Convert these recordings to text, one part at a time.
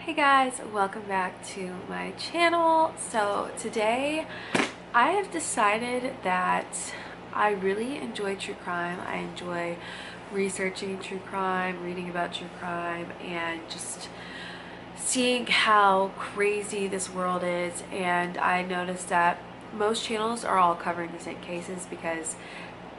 Hey guys, welcome back to my channel. So today I have decided that I really enjoy true crime. I enjoy researching true crime, reading about true crime, and just seeing how crazy this world is. And I noticed that most channels are all covering the same cases because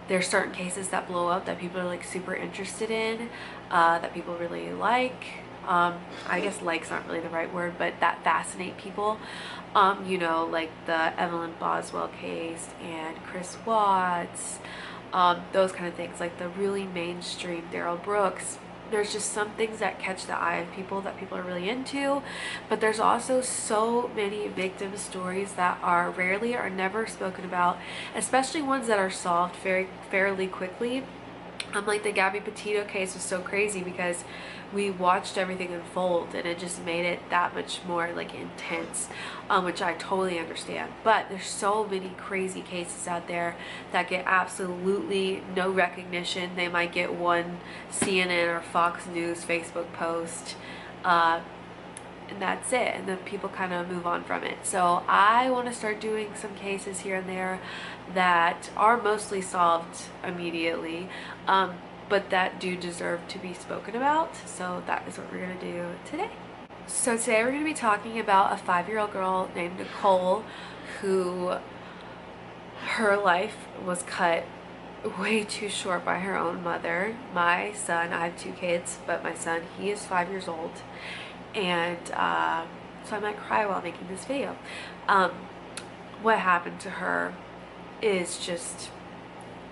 there's certain cases that blow up that people are like super interested in, that people really like. I guess like's not really the right word, but that fascinate people. Like the Evelyn Boswell case and Chris Watts, those kind of things, like the really mainstream Daryl Brooks. There's just some things that catch the eye of people that people are really into, but there's also so many victim stories that are rarely or never spoken about, especially ones that are solved fairly quickly. Like the Gabby Petito case was so crazy because we watched everything unfold and it just made it that much more like intense, which I totally understand. But there's so many crazy cases out there that get absolutely no recognition. They might get one CNN or Fox News Facebook post, and that's it, and then people kind of move on from it. So I want to start doing some cases here and there that are mostly solved immediately, but that do deserve to be spoken about. So that is what we're going to do today. So today we're going to be talking about a 5-year-old girl named Nichole who her life was cut way too short by her own mother. My son, I have 2 kids, but my son, he is 5 years old, and so I might cry while making this video. What happened to her is just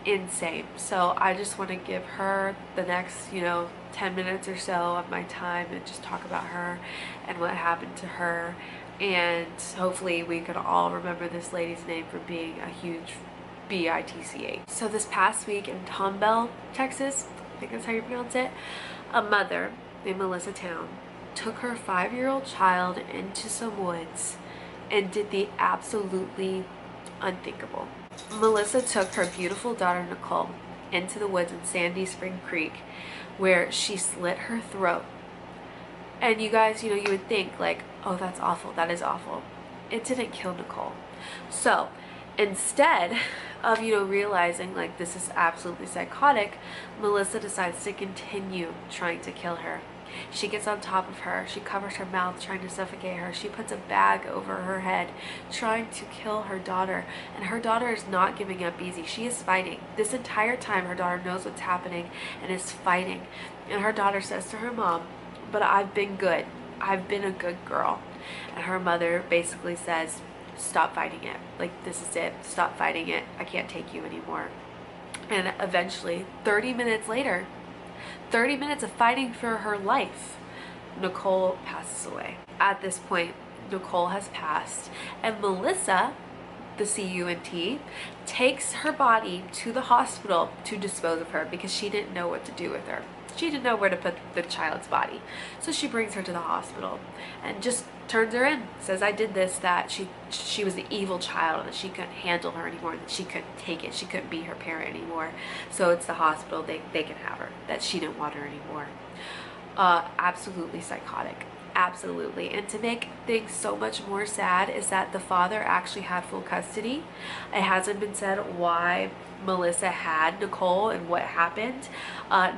insane. So I just want to give her the next 10 minutes or so of my time and just talk about her and what happened to her, and hopefully we can all remember this lady's name for being a huge bitch. So this past week in Tomball, Texas, I think that's how you pronounce it, a mother named Nichole Towne took her 5-year-old child into some woods and did the absolutely unthinkable. Melissa took her beautiful daughter Nichole into the woods in Sandy Spring Creek, where she slit her throat. And you guys, you would think like, oh, that's awful, that is awful. It didn't kill Nichole. So instead of realizing like this is absolutely psychotic, Melissa decides to continue trying to kill her. She gets on top of her, she covers her mouth trying to suffocate her, she puts a bag over her head trying to kill her daughter, and her daughter is not giving up easy. She is fighting. This entire time her daughter knows what's happening and is fighting, and her daughter says to her mom, but I've been good, I've been a good girl. And her mother basically says, stop fighting it, like this is it, stop fighting it, I can't take you anymore. And eventually 30 minutes later, 30 minutes of fighting for her life, Nichole passes away. At this point, Nichole has passed, and Melissa, the CUNT, takes her body to the hospital to dispose of her because she didn't know what to do with her. She didn't know where to put the child's body. So she brings her to the hospital and just turns her in, says I did this, that she was the evil child, and that she couldn't handle her anymore, that she couldn't take it, she couldn't be her parent anymore. So it's the hospital, they can have her, that she didn't want her anymore. Absolutely psychotic. Absolutely. And to make things so much more sad is that the father actually had full custody. It hasn't been said why Melissa had Nichole and what happened.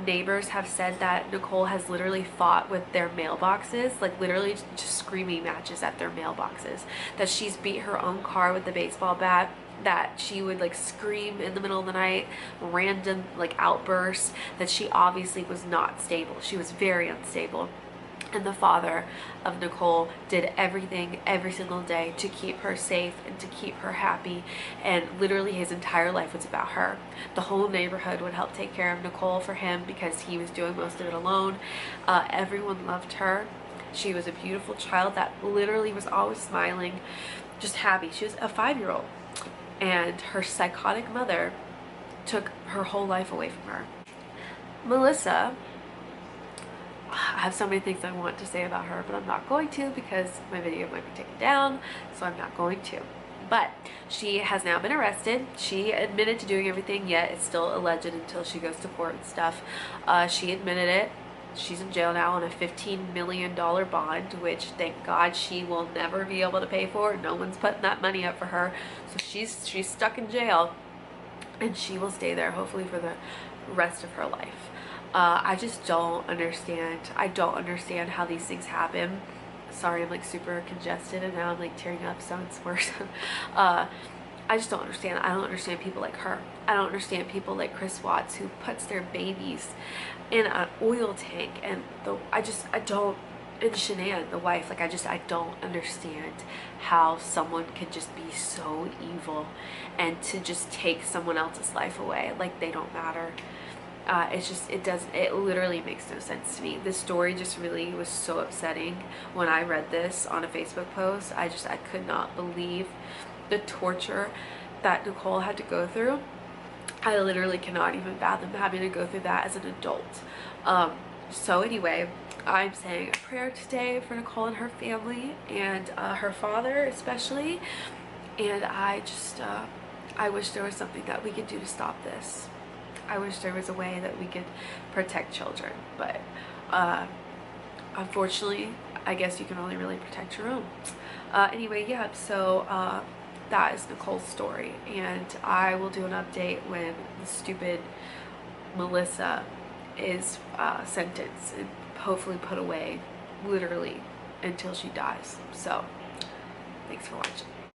Neighbors have said that Nichole has literally fought with their mailboxes, like literally just screaming matches at their mailboxes, that she's beat her own car with a baseball bat, that she would like scream in the middle of the night, random like outbursts, that she obviously was not stable. She was very unstable. And the father of Nichole did everything every single day to keep her safe and to keep her happy, and literally his entire life was about her. The whole neighborhood would help take care of Nichole for him because he was doing most of it alone. Everyone loved her. She was a beautiful child that literally was always smiling, just happy. She was a 5-year-old, and her psychotic mother took her whole life away from her. Melissa, I have so many things I want to say about her, but I'm not going to because my video might be taken down, so I'm not going to. But she has now been arrested. She admitted to doing everything, yet it's still alleged until she goes to court and stuff. She admitted it. she's in jail now on a $15 million bond, which thank God she will never be able to pay for. No one's putting that money up for her. So she's stuck in jail, and she will stay there hopefully for the rest of her life. I just don't understand. I don't understand how these things happen. Sorry, I'm like super congested and now I'm like tearing up, so it's worse. I just don't understand. I don't understand people like her. I don't understand people like Chris Watts, who puts their babies in an oil tank, and I don't, and Shanann, the wife, like I don't understand how someone could just be so evil and to just take someone else's life away like they don't matter. It literally makes no sense to me. This story just really was so upsetting when I read this on a Facebook post. I could not believe the torture that Nichole had to go through. I literally cannot even fathom having to go through that as an adult. So anyway, I'm saying a prayer today for Nichole and her family, and her father especially. And I wish there was something that we could do to stop this. I wish there was a way that we could protect children, but unfortunately, I guess you can only really protect your own. Anyway, yeah, so that is Nichole's story, and I will do an update when the stupid Melissa is sentenced and hopefully put away literally until she dies. So thanks for watching.